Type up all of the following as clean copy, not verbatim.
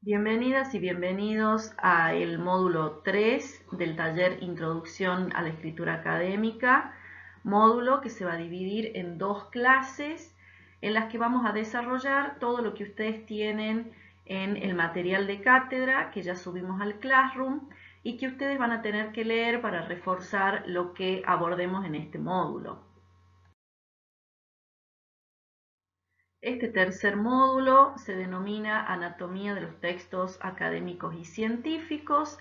Bienvenidas y bienvenidos al módulo 3 del taller Introducción a la Escritura Académica, módulo que se va a dividir en dos clases en las que vamos a desarrollar todo lo que ustedes tienen en el material de cátedra que ya subimos al Classroom y que ustedes van a tener que leer para reforzar lo que abordemos en este módulo. Este tercer módulo se denomina Anatomía de los textos académicos y científicos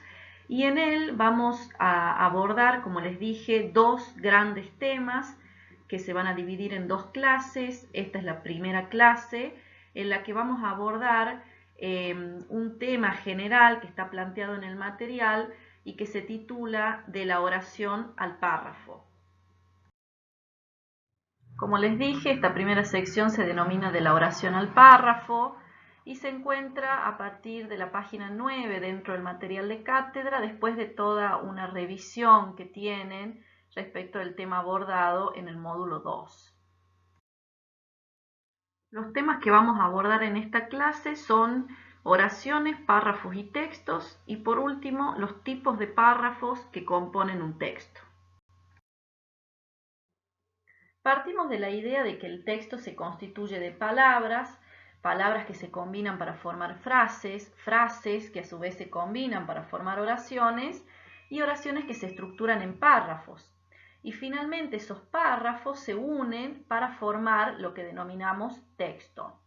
y en él vamos a abordar, como les dije, dos grandes temas que se van a dividir en dos clases. Esta es la primera clase en la que vamos a abordar un tema general que está planteado en el material y que se titula De la oración al párrafo. Como les dije, esta primera sección se denomina de la oración al párrafo y se encuentra a partir de la página 9 dentro del material de cátedra, después de toda una revisión que tienen respecto del tema abordado en el módulo 2. Los temas que vamos a abordar en esta clase son oraciones, párrafos y textos, y por último, los tipos de párrafos que componen un texto. Partimos de la idea de que el texto se constituye de palabras, palabras que se combinan para formar frases, frases que a su vez se combinan para formar oraciones y oraciones que se estructuran en párrafos. Y finalmente esos párrafos se unen para formar lo que denominamos texto.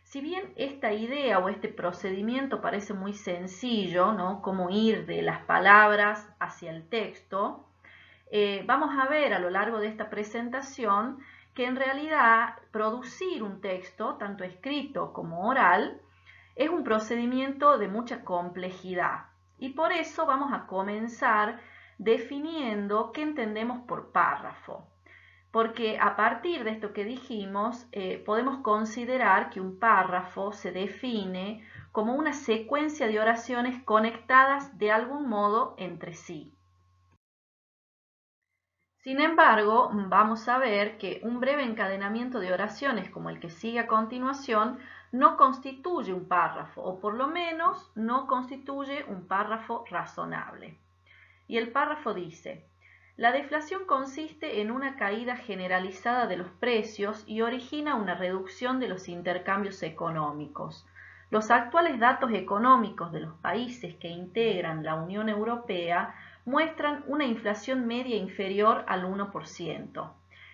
Si bien esta idea o este procedimiento parece muy sencillo, ¿no? Cómo ir de las palabras hacia el texto, vamos a ver a lo largo de esta presentación que en realidad producir un texto, tanto escrito como oral, es un procedimiento de mucha complejidad. Y por eso vamos a comenzar definiendo qué entendemos por párrafo. Porque a partir de esto que dijimos, podemos considerar que un párrafo se define como una secuencia de oraciones conectadas de algún modo entre sí. Sin embargo, vamos a ver que un breve encadenamiento de oraciones como el que sigue a continuación no constituye un párrafo, o por lo menos no constituye un párrafo razonable. Y el párrafo dice: la deflación consiste en una caída generalizada de los precios y origina una reducción de los intercambios económicos. Los actuales datos económicos de los países que integran la Unión Europea muestran una inflación media inferior al 1%.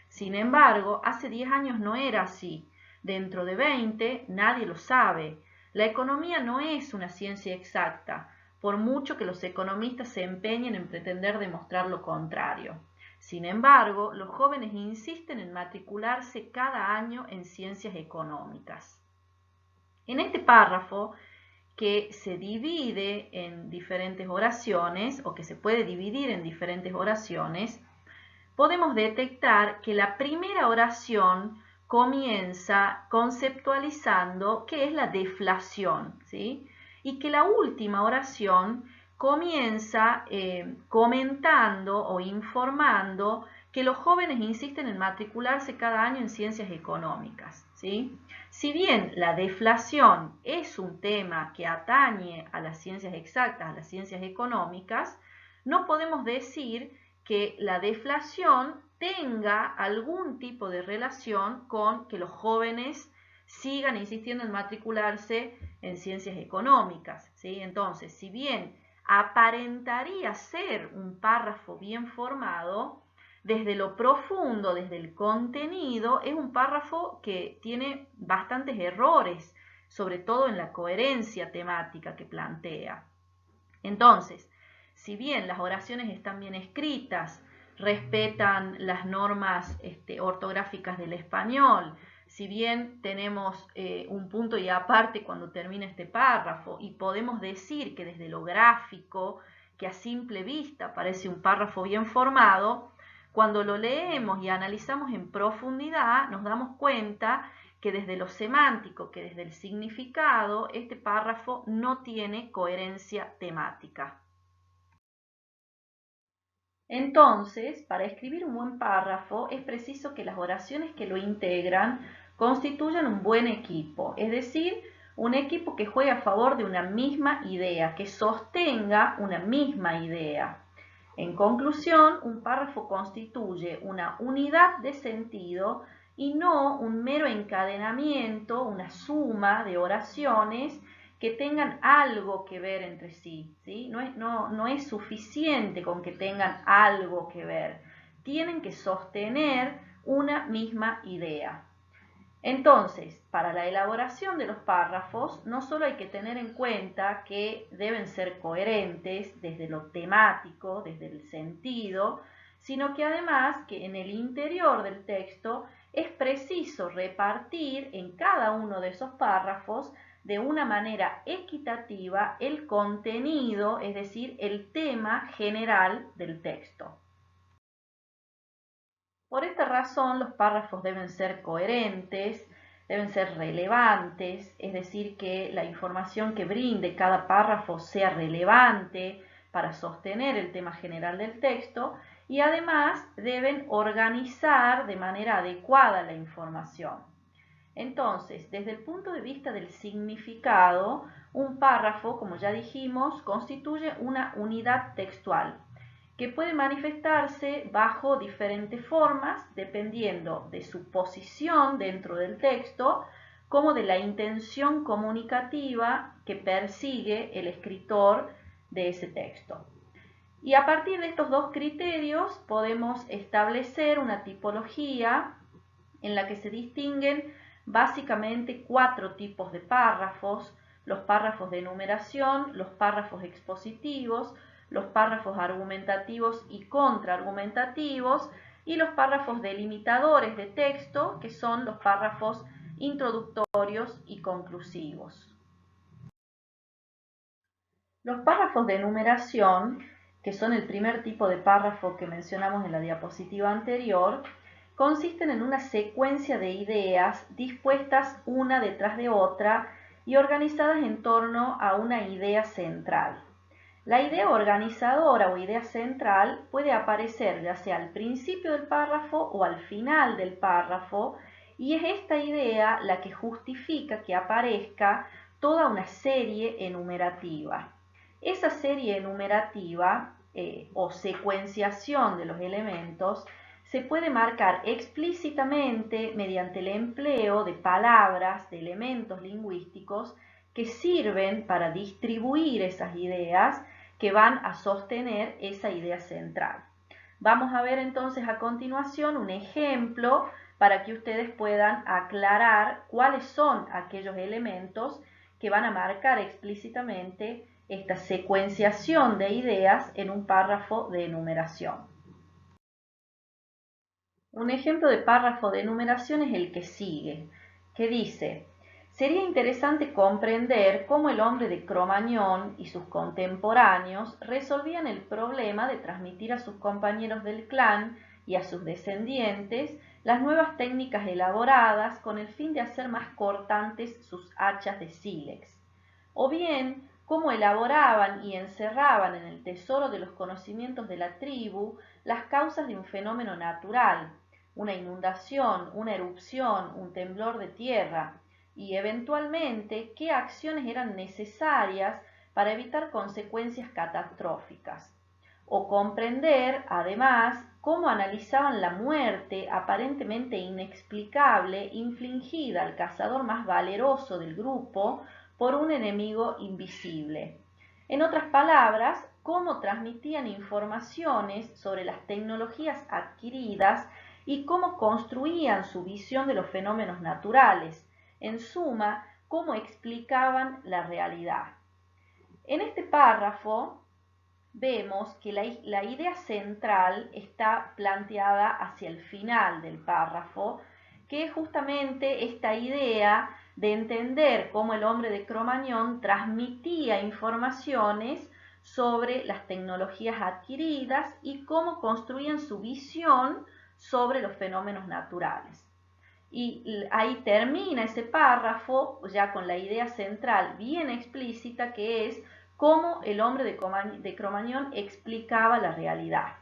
Sin embargo, hace 10 años no era así. Dentro de 20, nadie lo sabe. La economía no es una ciencia exacta, por mucho que los economistas se empeñen en pretender demostrar lo contrario. Sin embargo, los jóvenes insisten en matricularse cada año en ciencias económicas. En este párrafo, que se divide en diferentes oraciones o que se puede dividir en diferentes oraciones, podemos detectar que la primera oración comienza conceptualizando qué es la deflación, ¿sí? Y que la última oración comienza comentando o informando que los jóvenes insisten en matricularse cada año en ciencias económicas, ¿sí? Si bien la deflación es un tema que atañe a las ciencias exactas, a las ciencias económicas, no podemos decir que la deflación tenga algún tipo de relación con que los jóvenes sigan insistiendo en matricularse en ciencias económicas, ¿sí? Entonces, si bien aparentaría ser un párrafo bien formado, desde lo profundo, desde el contenido, es un párrafo que tiene bastantes errores, sobre todo en la coherencia temática que plantea. Entonces, si bien las oraciones están bien escritas, respetan las normas ortográficas del español, si bien tenemos un punto y aparte cuando termina este párrafo y podemos decir que desde lo gráfico, que a simple vista parece un párrafo bien formado, cuando lo leemos y analizamos en profundidad nos damos cuenta que desde lo semántico, que desde el significado, este párrafo no tiene coherencia temática. Entonces, para escribir un buen párrafo es preciso que las oraciones que lo integran constituyan un buen equipo, es decir, Un equipo que juegue a favor de una misma idea, que sostenga una misma idea. En conclusión, un párrafo constituye una unidad de sentido y no un mero encadenamiento, una suma de oraciones que tengan algo que ver entre sí, ¿sí? No es suficiente con que tengan algo que ver, tienen que sostener una misma idea. Entonces, para la elaboración de los párrafos, no solo hay que tener en cuenta que deben ser coherentes desde lo temático, desde el sentido, sino que además que en el interior del texto es preciso repartir en cada uno de esos párrafos de una manera equitativa el contenido, es decir, el tema general del texto. Por esta razón, los párrafos deben ser coherentes, deben ser relevantes, es decir, que la información que brinde cada párrafo sea relevante para sostener el tema general del texto y además deben organizar de manera adecuada la información. Entonces, desde el punto de vista del significado, un párrafo, como ya dijimos, constituye una unidad textual que puede manifestarse bajo diferentes formas dependiendo de su posición dentro del texto como de la intención comunicativa que persigue el escritor de ese texto. Y a partir de estos dos criterios podemos establecer una tipología en la que se distinguen básicamente 4 tipos de párrafos: los párrafos de enumeración, los párrafos expositivos, los párrafos argumentativos y contraargumentativos y los párrafos delimitadores de texto, que son los párrafos introductorios y conclusivos. Los párrafos de enumeración, que son el primer tipo de párrafo que mencionamos en la diapositiva anterior, consisten en una secuencia de ideas dispuestas una detrás de otra y organizadas en torno a una idea central. La idea organizadora o idea central puede aparecer ya sea al principio del párrafo o al final del párrafo, y es esta idea la que justifica que aparezca toda una serie enumerativa. Esa serie enumerativa o secuenciación de los elementos se puede marcar explícitamente mediante el empleo de palabras, de elementos lingüísticos que sirven para distribuir esas ideas que van a sostener esa idea central. Vamos a ver entonces a continuación un ejemplo para que ustedes puedan aclarar cuáles son aquellos elementos que van a marcar explícitamente esta secuenciación de ideas en un párrafo de enumeración. Un ejemplo de párrafo de enumeración es el que sigue, que dice: sería interesante comprender cómo el hombre de Cro-Magnon y sus contemporáneos resolvían el problema de transmitir a sus compañeros del clan y a sus descendientes las nuevas técnicas elaboradas con el fin de hacer más cortantes sus hachas de sílex, o bien cómo elaboraban y encerraban en el tesoro de los conocimientos de la tribu las causas de un fenómeno natural, una inundación, una erupción, un temblor de tierra, y eventualmente qué acciones eran necesarias para evitar consecuencias catastróficas. O comprender, además, cómo analizaban la muerte aparentemente inexplicable infligida al cazador más valeroso del grupo por un enemigo invisible. En otras palabras, cómo transmitían informaciones sobre las tecnologías adquiridas y cómo construían su visión de los fenómenos naturales. En suma, cómo explicaban la realidad. En este párrafo vemos que la idea central está planteada hacia el final del párrafo, que es justamente esta idea de entender cómo el hombre de Cro-Magnon transmitía informaciones sobre las tecnologías adquiridas y cómo construían su visión sobre los fenómenos naturales. Y ahí termina ese párrafo ya con la idea central bien explícita, que es cómo el hombre de Cro-Magnon explicaba la realidad.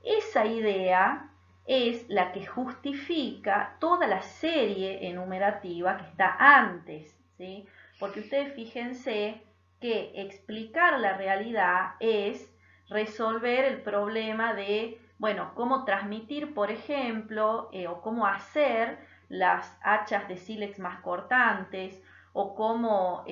Esa idea es la que justifica toda la serie enumerativa que está antes, ¿sí? Porque ustedes fíjense que explicar la realidad es resolver el problema de, bueno, cómo transmitir, por ejemplo, o cómo hacer las hachas de sílex más cortantes, o cómo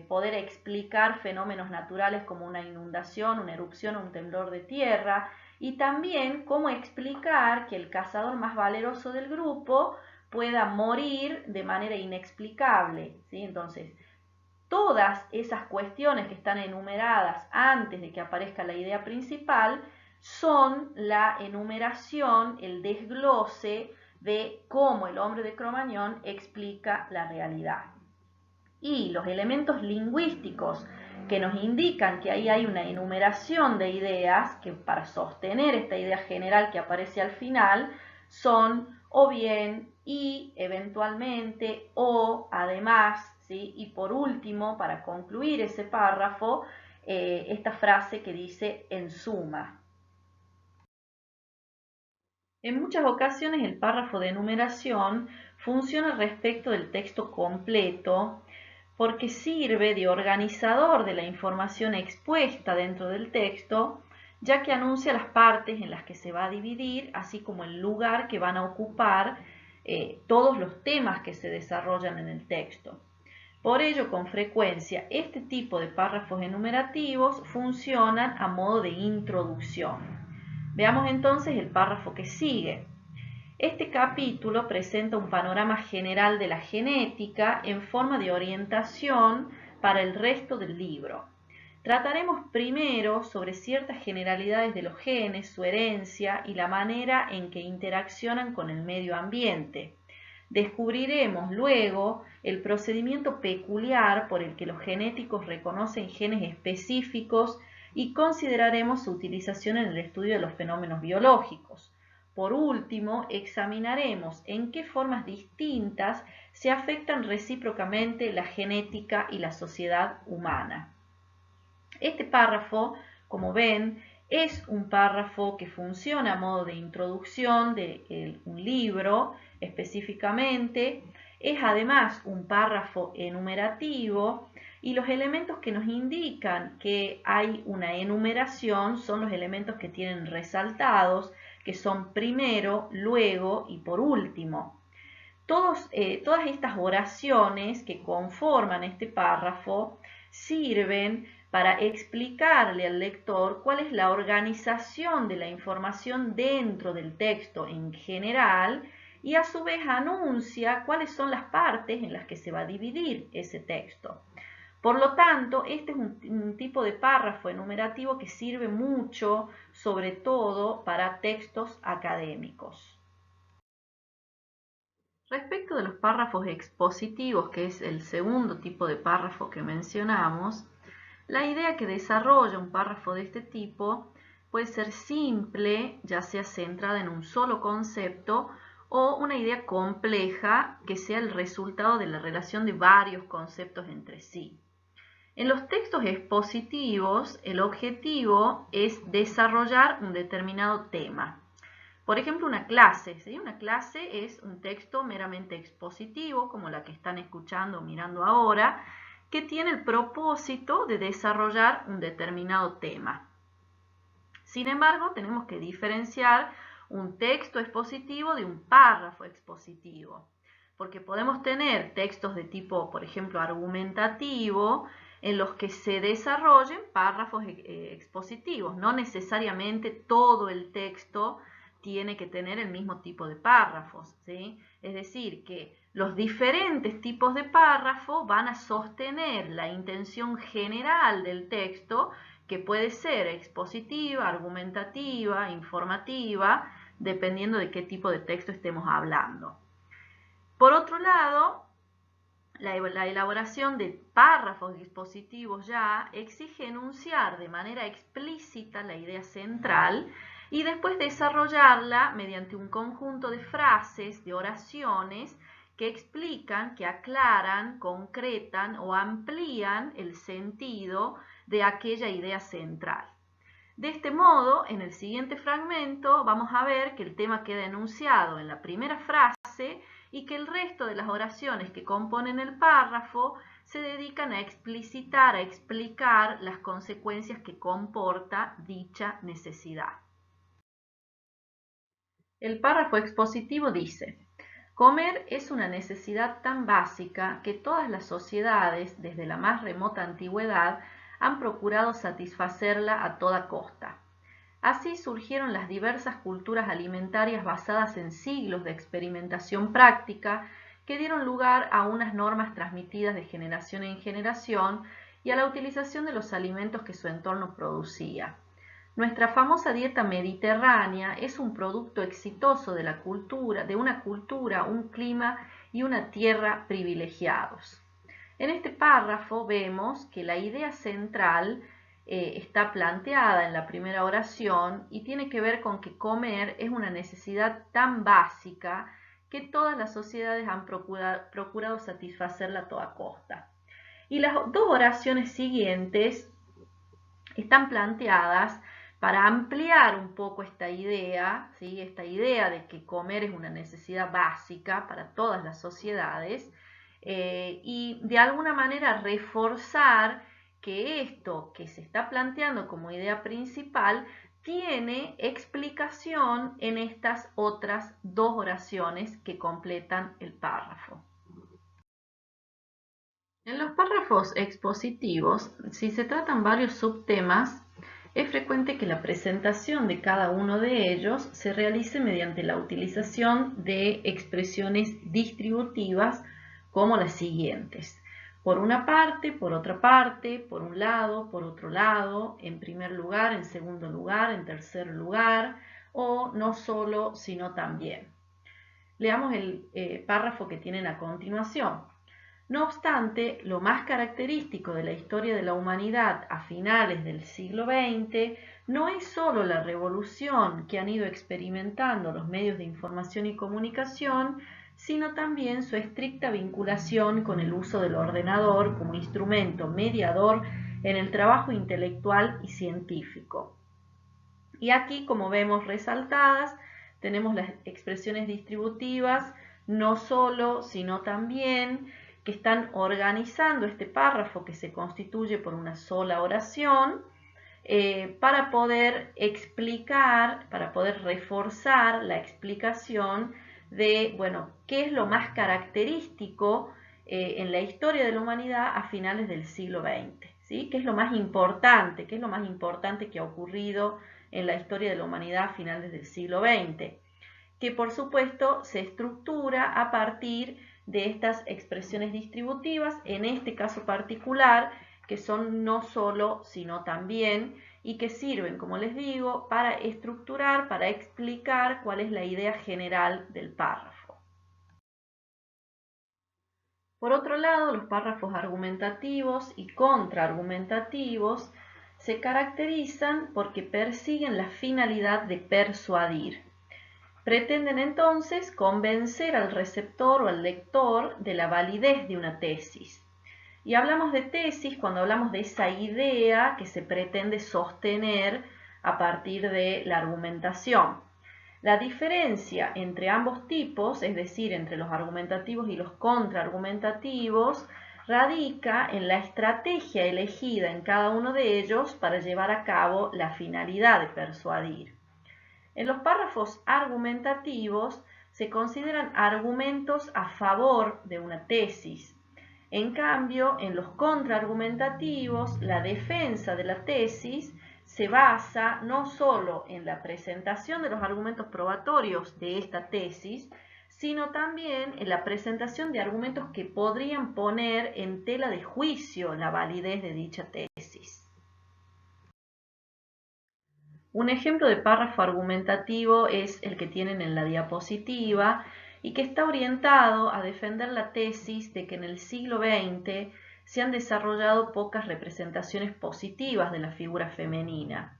poder explicar fenómenos naturales como una inundación, una erupción o un temblor de tierra, y también cómo explicar que el cazador más valeroso del grupo pueda morir de manera inexplicable, ¿sí? Entonces, todas esas cuestiones que están enumeradas antes de que aparezca la idea principal son la enumeración, el desglose de cómo el hombre de Cromañón explica la realidad. Y los elementos lingüísticos que nos indican que ahí hay una enumeración de ideas, que para sostener esta idea general que aparece al final, son o bien, y, eventualmente, o, además, ¿sí? Y por último, para concluir ese párrafo, esta frase que dice en suma. En muchas ocasiones el párrafo de enumeración funciona respecto del texto completo porque sirve de organizador de la información expuesta dentro del texto, ya que anuncia las partes en las que se va a dividir, así como el lugar que van a ocupar todos los temas que se desarrollan en el texto. Por ello, con frecuencia, este tipo de párrafos enumerativos funcionan a modo de introducción. Veamos entonces el párrafo que sigue. Este capítulo presenta un panorama general de la genética en forma de orientación para el resto del libro. Trataremos primero sobre ciertas generalidades de los genes, su herencia y la manera en que interaccionan con el medio ambiente. Descubriremos luego el procedimiento peculiar por el que los genéticos reconocen genes específicos y consideraremos su utilización en el estudio de los fenómenos biológicos. Por último, examinaremos en qué formas distintas se afectan recíprocamente la genética y la sociedad humana. Este párrafo, como ven, es un párrafo que funciona a modo de introducción de un libro específicamente. Es además un párrafo enumerativo y los elementos que nos indican que hay una enumeración son los elementos que tienen resaltados, que son primero, luego y por último. Todas estas oraciones que conforman este párrafo sirven para explicarle al lector cuál es la organización de la información dentro del texto en general y a su vez anuncia cuáles son las partes en las que se va a dividir ese texto. Por lo tanto, este es un tipo de párrafo enumerativo que sirve mucho, sobre todo para textos académicos. Respecto de los párrafos expositivos, que es el segundo tipo de párrafo que mencionamos, la idea que desarrolla un párrafo de este tipo puede ser simple, ya sea centrada en un solo concepto, o una idea compleja que sea el resultado de la relación de varios conceptos entre sí. En los textos expositivos, el objetivo es desarrollar un determinado tema. Por ejemplo, una clase, ¿sí? Una clase es un texto meramente expositivo, como la que están escuchando o mirando ahora, que tiene el propósito de desarrollar un determinado tema. Sin embargo, tenemos que diferenciar un texto expositivo de un párrafo expositivo, porque podemos tener textos de tipo, por ejemplo, argumentativo, en los que se desarrollen párrafos expositivos. No necesariamente todo el texto tiene que tener el mismo tipo de párrafos, ¿sí? Es decir, que los diferentes tipos de párrafo van a sostener la intención general del texto, que puede ser expositiva, argumentativa, informativa, dependiendo de qué tipo de texto estemos hablando. Por otro lado, la elaboración de párrafos expositivos ya exige enunciar de manera explícita la idea central y después desarrollarla mediante un conjunto de frases, de oraciones que explican, que aclaran, concretan o amplían el sentido de aquella idea central. De este modo, en el siguiente fragmento vamos a ver que el tema queda enunciado en la primera frase y que el resto de las oraciones que componen el párrafo se dedican a explicitar, a explicar las consecuencias que comporta dicha necesidad. El párrafo expositivo dice: comer es una necesidad tan básica que todas las sociedades, desde la más remota antigüedad, han procurado satisfacerla a toda costa. Así surgieron las diversas culturas alimentarias basadas en siglos de experimentación práctica que dieron lugar a unas normas transmitidas de generación en generación y a la utilización de los alimentos que su entorno producía. Nuestra famosa dieta mediterránea es un producto exitoso de una cultura, un clima y una tierra privilegiados. En este párrafo vemos que la idea central está planteada en la primera oración y tiene que ver con que comer es una necesidad tan básica que todas las sociedades han procurado satisfacerla a toda costa. Y las dos oraciones siguientes están planteadas para ampliar un poco esta idea, ¿sí? Esta idea de que comer es una necesidad básica para todas las sociedades y de alguna manera reforzar que esto que se está planteando como idea principal tiene explicación en estas otras dos oraciones que completan el párrafo. En los párrafos expositivos, si se tratan varios subtemas, es frecuente que la presentación de cada uno de ellos se realice mediante la utilización de expresiones distributivas como las siguientes: por una parte, por otra parte, por un lado, por otro lado, en primer lugar, en segundo lugar, en tercer lugar, o no solo, sino también. Leamos el párrafo que tienen a continuación. No obstante, lo más característico de la historia de la humanidad a finales del siglo XX no es solo la revolución que han ido experimentando los medios de información y comunicación, sino también su estricta vinculación con el uso del ordenador como instrumento mediador en el trabajo intelectual y científico. Y aquí, como vemos resaltadas, tenemos las expresiones distributivas, no solo, sino también, que están organizando este párrafo que se constituye por una sola oración para poder explicar, para poder reforzar la explicación de, bueno, qué es lo más característico en la historia de la humanidad a finales del siglo XX, ¿sí? ¿Qué es lo más importante? ¿Qué es lo más importante que ha ocurrido en la historia de la humanidad a finales del siglo XX? Que por supuesto se estructura a partir de estas expresiones distributivas, en este caso particular, que son no solo, sino también, y que sirven, como les digo, para estructurar, para explicar cuál es la idea general del párrafo. Por otro lado, los párrafos argumentativos y contraargumentativos se caracterizan porque persiguen la finalidad de persuadir. Pretenden entonces convencer al receptor o al lector de la validez de una tesis. Y hablamos de tesis cuando hablamos de esa idea que se pretende sostener a partir de la argumentación. La diferencia entre ambos tipos, es decir, entre los argumentativos y los contraargumentativos, radica en la estrategia elegida en cada uno de ellos para llevar a cabo la finalidad de persuadir. En los párrafos argumentativos se consideran argumentos a favor de una tesis. En cambio, en los contraargumentativos, la defensa de la tesis se basa no solo en la presentación de los argumentos probatorios de esta tesis, sino también en la presentación de argumentos que podrían poner en tela de juicio la validez de dicha tesis. Un ejemplo de párrafo argumentativo es el que tienen en la diapositiva y que está orientado a defender la tesis de que en el siglo XX se han desarrollado pocas representaciones positivas de la figura femenina.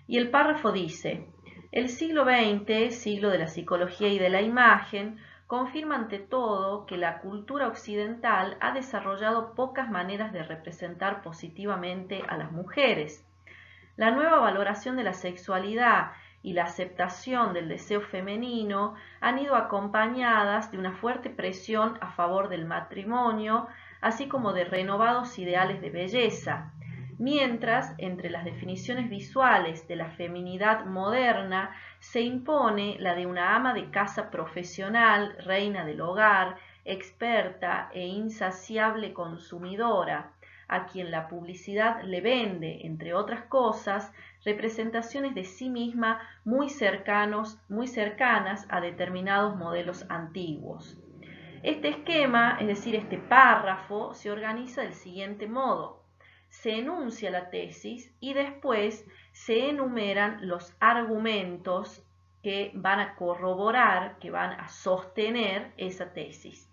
Y el párrafo dice: el siglo XX, siglo de la psicología y de la imagen, confirma ante todo que la cultura occidental ha desarrollado pocas maneras de representar positivamente a las mujeres. La nueva valoración de la sexualidad y la aceptación del deseo femenino han ido acompañadas de una fuerte presión a favor del matrimonio, así como de renovados ideales de belleza, mientras entre las definiciones visuales de la feminidad moderna se impone la de una ama de casa profesional, reina del hogar, experta e insaciable consumidora, a quien la publicidad le vende, entre otras cosas, representaciones de sí misma muy cercanas a determinados modelos antiguos. Este esquema, es decir, este párrafo, se organiza del siguiente modo. Se enuncia la tesis y después se enumeran los argumentos que van a corroborar, que van a sostener esa tesis.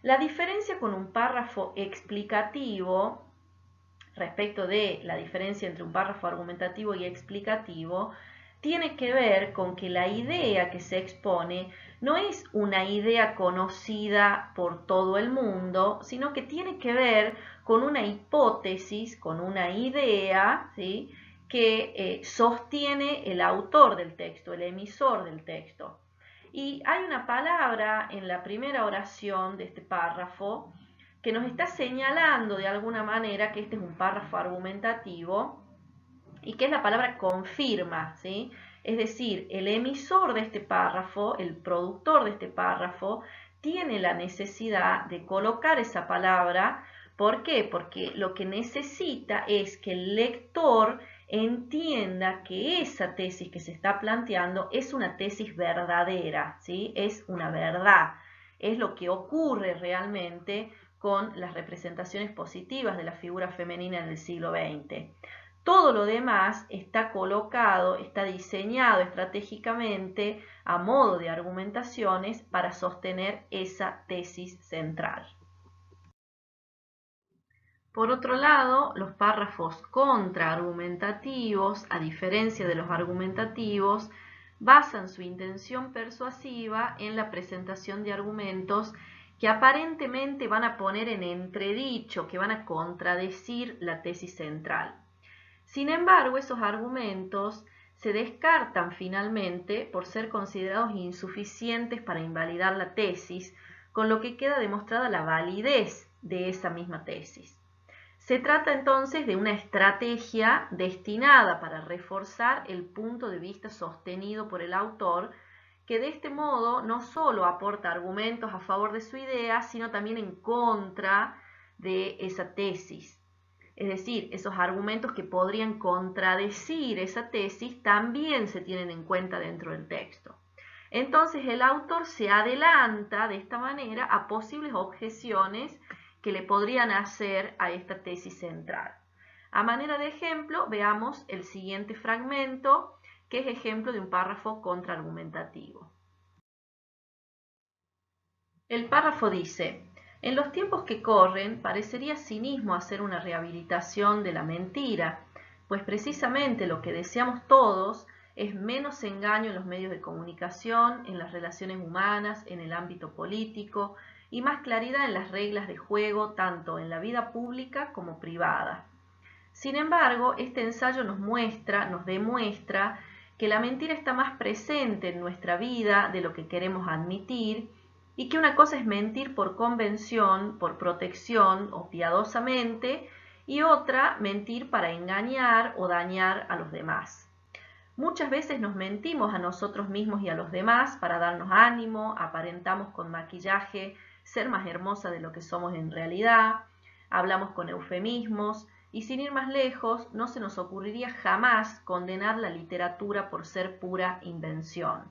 La diferencia con un párrafo explicativo, respecto de la diferencia entre un párrafo argumentativo y explicativo, tiene que ver con que la idea que se expone no es una idea conocida por todo el mundo, sino que tiene que ver con una hipótesis, con una idea, ¿sí?, que sostiene el autor del texto, el emisor del texto. Y hay una palabra en la primera oración de este párrafo que nos está señalando de alguna manera que este es un párrafo argumentativo y que es la palabra confirma, ¿sí? Es decir, el emisor de este párrafo, el productor de este párrafo, tiene la necesidad de colocar esa palabra. ¿Por qué? Porque lo que necesita es que el lector entienda que esa tesis que se está planteando es una tesis verdadera, ¿sí? Es una verdad, es lo que ocurre realmente con las representaciones positivas de la figura femenina en el siglo XX. Todo lo demás está colocado, está diseñado estratégicamente a modo de argumentaciones para sostener esa tesis central. Por otro lado, los párrafos contraargumentativos, a diferencia de los argumentativos, basan su intención persuasiva en la presentación de argumentos que aparentemente van a poner en entredicho, que van a contradecir la tesis central. Sin embargo, esos argumentos se descartan finalmente por ser considerados insuficientes para invalidar la tesis, con lo que queda demostrada la validez de esa misma tesis. Se trata entonces de una estrategia destinada para reforzar el punto de vista sostenido por el autor, que de este modo no solo aporta argumentos a favor de su idea, sino también en contra de esa tesis. Es decir, esos argumentos que podrían contradecir esa tesis también se tienen en cuenta dentro del texto. Entonces el autor se adelanta de esta manera a posibles objeciones que le podrían hacer a esta tesis central. A manera de ejemplo, veamos el siguiente fragmento, que es ejemplo de un párrafo contraargumentativo. El párrafo dice: en los tiempos que corren, parecería cinismo hacer una rehabilitación de la mentira, pues precisamente lo que deseamos todos es menos engaño en los medios de comunicación, en las relaciones humanas, en el ámbito político, y más claridad en las reglas de juego, tanto en la vida pública como privada. Sin embargo, este ensayo nos demuestra que la mentira está más presente en nuestra vida de lo que queremos admitir, y que una cosa es mentir por convención, por protección o piadosamente, y otra mentir para engañar o dañar a los demás. Muchas veces nos mentimos a nosotros mismos y a los demás para darnos ánimo, aparentamos con maquillaje ser más hermosa de lo que somos en realidad, hablamos con eufemismos, y sin ir más lejos, no se nos ocurriría jamás condenar la literatura por ser pura invención.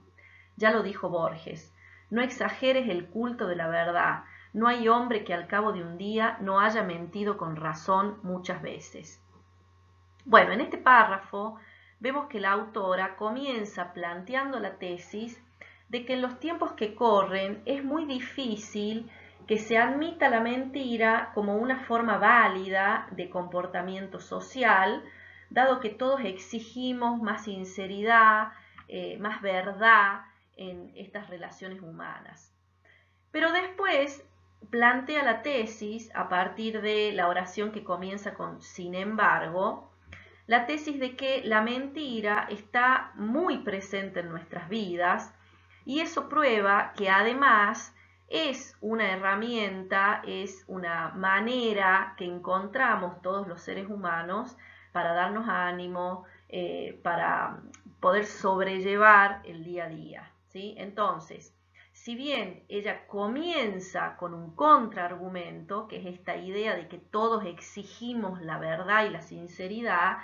Ya lo dijo Borges: no exageres el culto de la verdad, no hay hombre que al cabo de un día no haya mentido con razón muchas veces. Bueno, en este párrafo vemos que la autora comienza planteando la tesis de que en los tiempos que corren es muy difícil que se admita la mentira como una forma válida de comportamiento social, dado que todos exigimos más sinceridad, más verdad en estas relaciones humanas. Pero después plantea la tesis, a partir de la oración que comienza con sin embargo, la tesis de que la mentira está muy presente en nuestras vidas, y eso prueba que además es una herramienta, es una manera que encontramos todos los seres humanos para darnos ánimo, para poder sobrellevar el día a día, ¿sí? Entonces, si bien ella comienza con un contraargumento, que es esta idea de que todos exigimos la verdad y la sinceridad,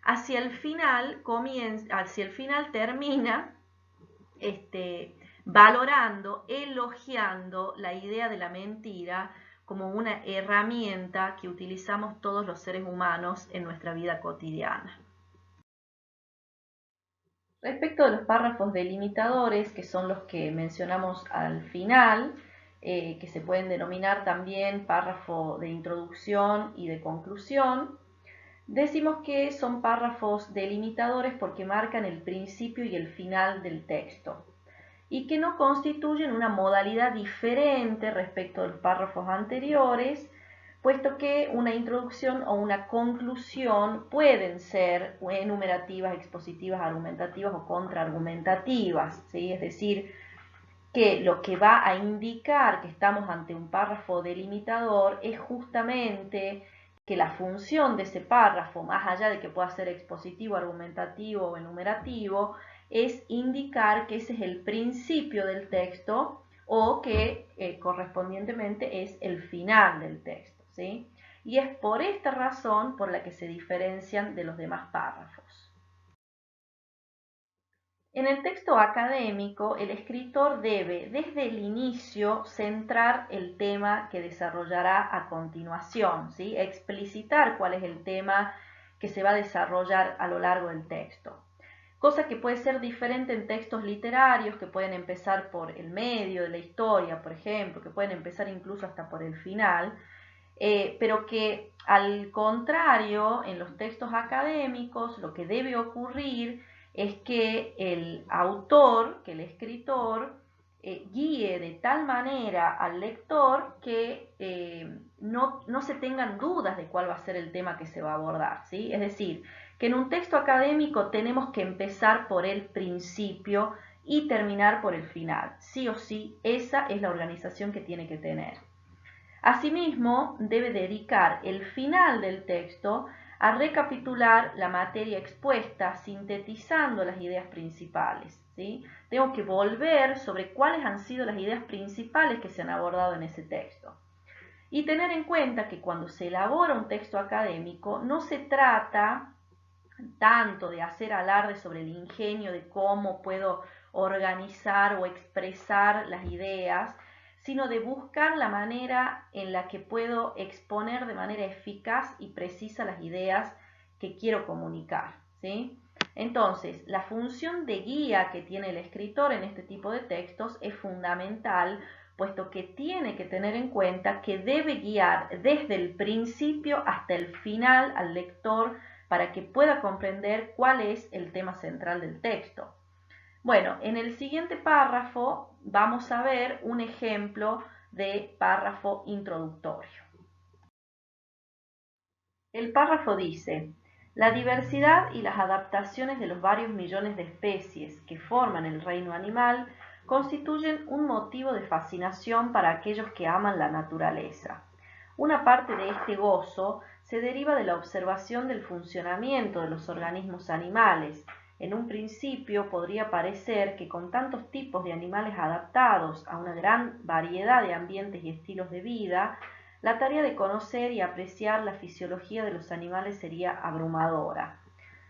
hacia el final termina valorando, elogiando la idea de la mentira como una herramienta que utilizamos todos los seres humanos en nuestra vida cotidiana. Respecto de los párrafos delimitadores, que son los que mencionamos al final, que se pueden denominar también párrafo de introducción y de conclusión, decimos que son párrafos delimitadores porque marcan el principio y el final del texto y que no constituyen una modalidad diferente respecto de los párrafos anteriores, puesto que una introducción o una conclusión pueden ser enumerativas, expositivas, argumentativas o contraargumentativas, ¿sí? Es decir, que lo que va a indicar que estamos ante un párrafo delimitador es justamente que la función de ese párrafo, más allá de que pueda ser expositivo, argumentativo o enumerativo, es indicar que ese es el principio del texto o que correspondientemente es el final del texto, ¿sí? Y es por esta razón por la que se diferencian de los demás párrafos. En el texto académico, el escritor debe, desde el inicio, centrar el tema que desarrollará a continuación, ¿sí? Explicitar cuál es el tema que se va a desarrollar a lo largo del texto. Cosa que puede ser diferente en textos literarios, que pueden empezar por el medio de la historia, por ejemplo, que pueden empezar incluso hasta por el final, pero que al contrario, en los textos académicos, lo que debe ocurrir es que el autor, que el escritor, guíe de tal manera al lector que no se tengan dudas de cuál va a ser el tema que se va a abordar, ¿sí? Es decir, que en un texto académico tenemos que empezar por el principio y terminar por el final. Sí o sí, esa es la organización que tiene que tener. Asimismo, debe dedicar el final del texto a recapitular la materia expuesta, sintetizando las ideas principales, ¿sí? Tengo que volver sobre cuáles han sido las ideas principales que se han abordado en ese texto. Y tener en cuenta que cuando se elabora un texto académico no se trata tanto de hacer alarde sobre el ingenio de cómo puedo organizar o expresar las ideas, sino de buscar la manera en la que puedo exponer de manera eficaz y precisa las ideas que quiero comunicar, ¿sí? Entonces, la función de guía que tiene el escritor en este tipo de textos es fundamental, puesto que tiene que tener en cuenta que debe guiar desde el principio hasta el final al lector para que pueda comprender cuál es el tema central del texto. Bueno, en el siguiente párrafo vamos a ver un ejemplo de párrafo introductorio. El párrafo dice: la diversidad y las adaptaciones de los varios millones de especies que forman el reino animal constituyen un motivo de fascinación para aquellos que aman la naturaleza. Una parte de este gozo se deriva de la observación del funcionamiento de los organismos animales. En un principio podría parecer que con tantos tipos de animales adaptados a una gran variedad de ambientes y estilos de vida, la tarea de conocer y apreciar la fisiología de los animales sería abrumadora.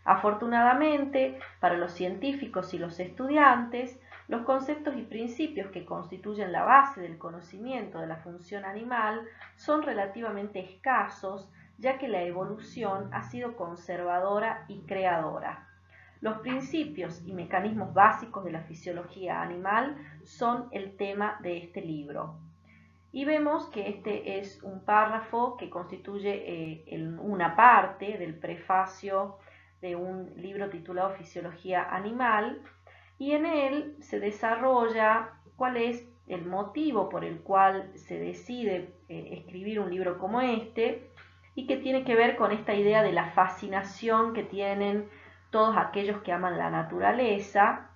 Afortunadamente, para los científicos y los estudiantes, los conceptos y principios que constituyen la base del conocimiento de la función animal son relativamente escasos, ya que la evolución ha sido conservadora y creadora. Los principios y mecanismos básicos de la fisiología animal son el tema de este libro. Y vemos que este es un párrafo que constituye una parte del prefacio de un libro titulado Fisiología Animal, y en él se desarrolla cuál es el motivo por el cual se decide escribir un libro como este, y que tiene que ver con esta idea de la fascinación que tienen todos aquellos que aman la naturaleza.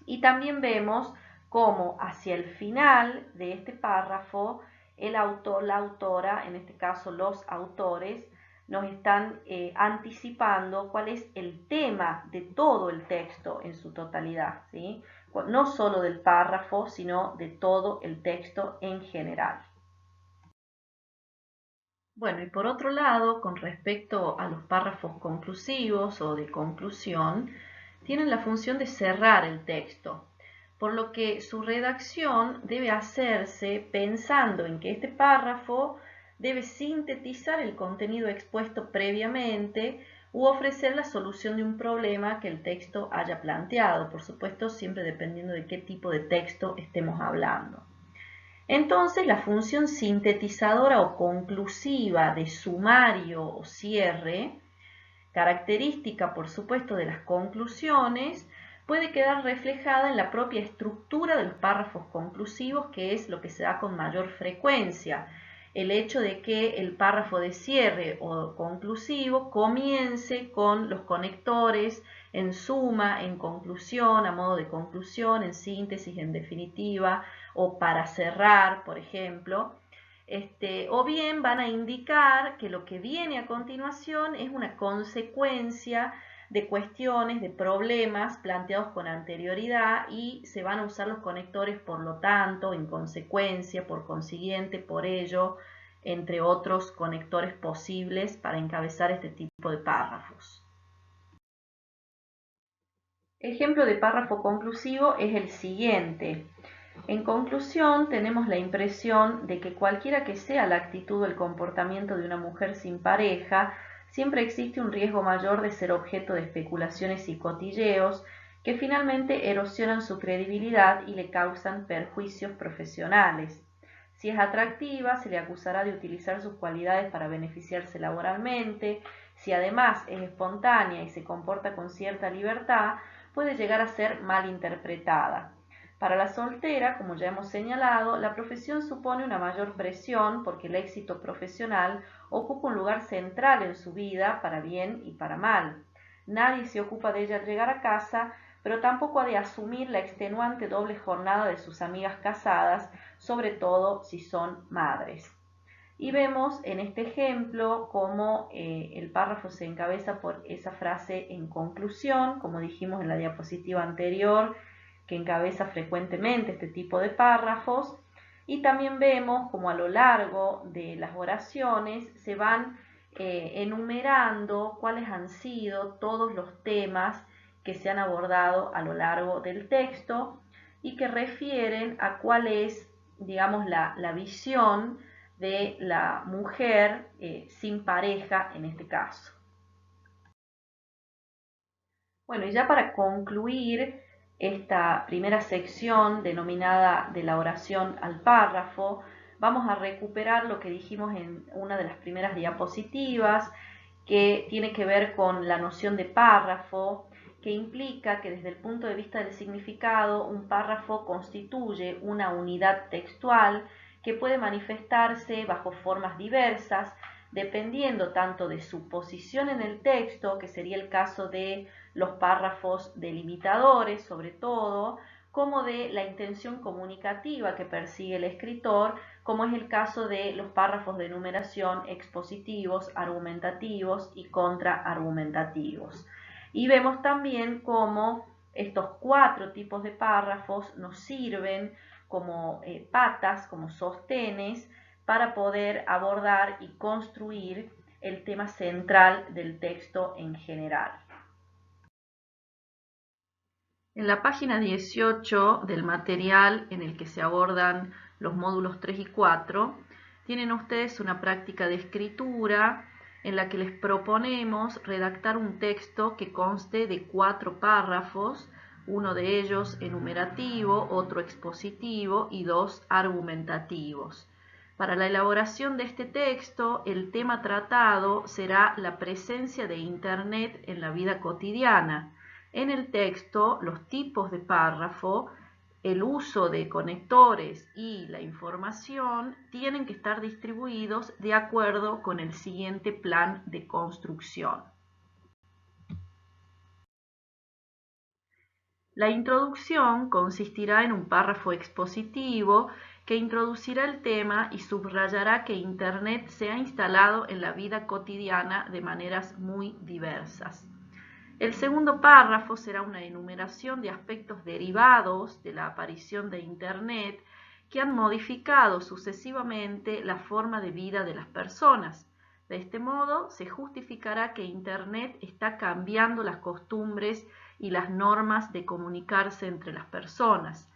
Y también vemos cómo hacia el final de este párrafo el autor, la autora, en este caso los autores, nos están anticipando cuál es el tema de todo el texto en su totalidad, ¿sí? No solo del párrafo, sino de todo el texto en general. Bueno, y por otro lado, con respecto a los párrafos conclusivos o de conclusión, tienen la función de cerrar el texto, por lo que su redacción debe hacerse pensando en que este párrafo debe sintetizar el contenido expuesto previamente u ofrecer la solución de un problema que el texto haya planteado, por supuesto, siempre dependiendo de qué tipo de texto estemos hablando. Entonces, la función sintetizadora o conclusiva de sumario o cierre, característica por supuesto de las conclusiones, puede quedar reflejada en la propia estructura de los párrafos conclusivos, que es lo que se da con mayor frecuencia. El hecho de que el párrafo de cierre o conclusivo comience con los conectores en suma, en conclusión, a modo de conclusión, en síntesis, en definitiva, o para cerrar, por ejemplo, o bien van a indicar que lo que viene a continuación es una consecuencia de cuestiones, de problemas planteados con anterioridad y se van a usar los conectores por lo tanto, en consecuencia, por consiguiente, por ello, entre otros conectores posibles para encabezar este tipo de párrafos. Ejemplo de párrafo conclusivo es el siguiente. En conclusión, tenemos la impresión de que cualquiera que sea la actitud o el comportamiento de una mujer sin pareja, siempre existe un riesgo mayor de ser objeto de especulaciones y cotilleos que finalmente erosionan su credibilidad y le causan perjuicios profesionales. Si es atractiva, se le acusará de utilizar sus cualidades para beneficiarse laboralmente. Si además es espontánea y se comporta con cierta libertad, puede llegar a ser mal interpretada. Para la soltera, como ya hemos señalado, la profesión supone una mayor presión porque el éxito profesional ocupa un lugar central en su vida, para bien y para mal. Nadie se ocupa de ella al llegar a casa, pero tampoco ha de asumir la extenuante doble jornada de sus amigas casadas, sobre todo si son madres. Y vemos en este ejemplo cómo el párrafo se encabeza por esa frase en conclusión, como dijimos en la diapositiva anterior, que encabeza frecuentemente este tipo de párrafos, y también vemos como a lo largo de las oraciones se van enumerando cuáles han sido todos los temas que se han abordado a lo largo del texto y que refieren a cuál es, digamos, la visión de la mujer sin pareja en este caso. Bueno, y ya para concluir esta primera sección denominada de la oración al párrafo, vamos a recuperar lo que dijimos en una de las primeras diapositivas, que tiene que ver con la noción de párrafo, que implica que desde el punto de vista del significado, un párrafo constituye una unidad textual que puede manifestarse bajo formas diversas, dependiendo tanto de su posición en el texto, que sería el caso de los párrafos delimitadores sobre todo, como de la intención comunicativa que persigue el escritor, como es el caso de los párrafos de enumeración expositivos, argumentativos y contraargumentativos. Y vemos también cómo estos 4 tipos de párrafos nos sirven como patas, como sostenes, para poder abordar y construir el tema central del texto en general. En la página 18 del material en el que se abordan los módulos 3 y 4, tienen ustedes una práctica de escritura en la que les proponemos redactar un texto que conste de 4 párrafos, uno de ellos enumerativo, otro expositivo y 2 argumentativos. Para la elaboración de este texto, el tema tratado será la presencia de Internet en la vida cotidiana. En el texto, los tipos de párrafo, el uso de conectores y la información tienen que estar distribuidos de acuerdo con el siguiente plan de construcción. La introducción consistirá en un párrafo expositivo que introducirá el tema y subrayará que Internet se ha instalado en la vida cotidiana de maneras muy diversas. El segundo párrafo será una enumeración de aspectos derivados de la aparición de Internet que han modificado sucesivamente la forma de vida de las personas. De este modo, se justificará que Internet está cambiando las costumbres y las normas de comunicarse entre las personas.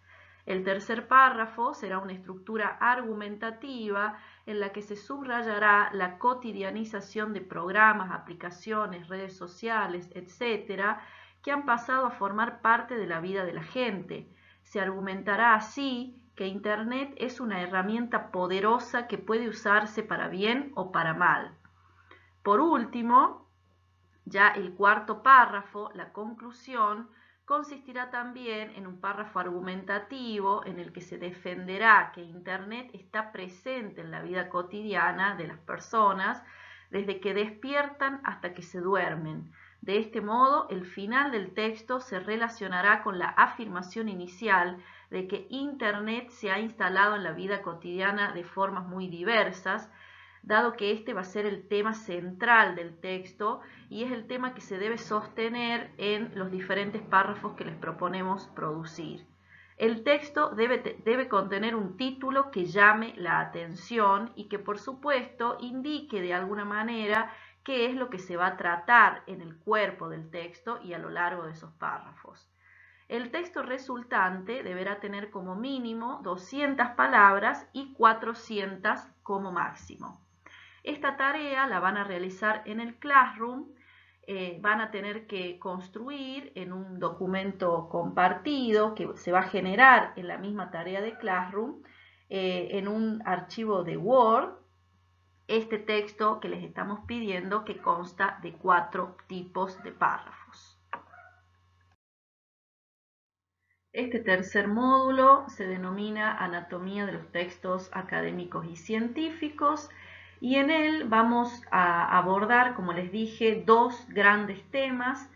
El tercer párrafo será una estructura argumentativa en la que se subrayará la cotidianización de programas, aplicaciones, redes sociales, etc., que han pasado a formar parte de la vida de la gente. Se argumentará así que Internet es una herramienta poderosa que puede usarse para bien o para mal. Por último, ya el cuarto párrafo, la conclusión, consistirá también en un párrafo argumentativo en el que se defenderá que Internet está presente en la vida cotidiana de las personas desde que despiertan hasta que se duermen. De este modo, el final del texto se relacionará con la afirmación inicial de que Internet se ha instalado en la vida cotidiana de formas muy diversas, dado que este va a ser el tema central del texto y es el tema que se debe sostener en los diferentes párrafos que les proponemos producir. El texto debe contener un título que llame la atención y que, por supuesto, indique de alguna manera qué es lo que se va a tratar en el cuerpo del texto y a lo largo de esos párrafos. El texto resultante deberá tener como mínimo 200 palabras y 400 como máximo. Esta tarea la van a realizar en el Classroom, van a tener que construir en un documento compartido que se va a generar en la misma tarea de Classroom, en un archivo de Word, este texto que les estamos pidiendo que consta de 4 tipos de párrafos. Este tercer módulo se denomina Anatomía de los textos académicos y científicos y en él vamos a abordar, como les dije, dos grandes temas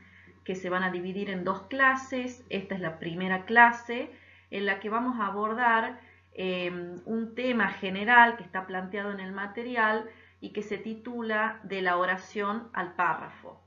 que se van a dividir en dos clases. Esta es la primera clase en la que vamos a abordar un tema general que está planteado en el material y que se titula De la oración al párrafo.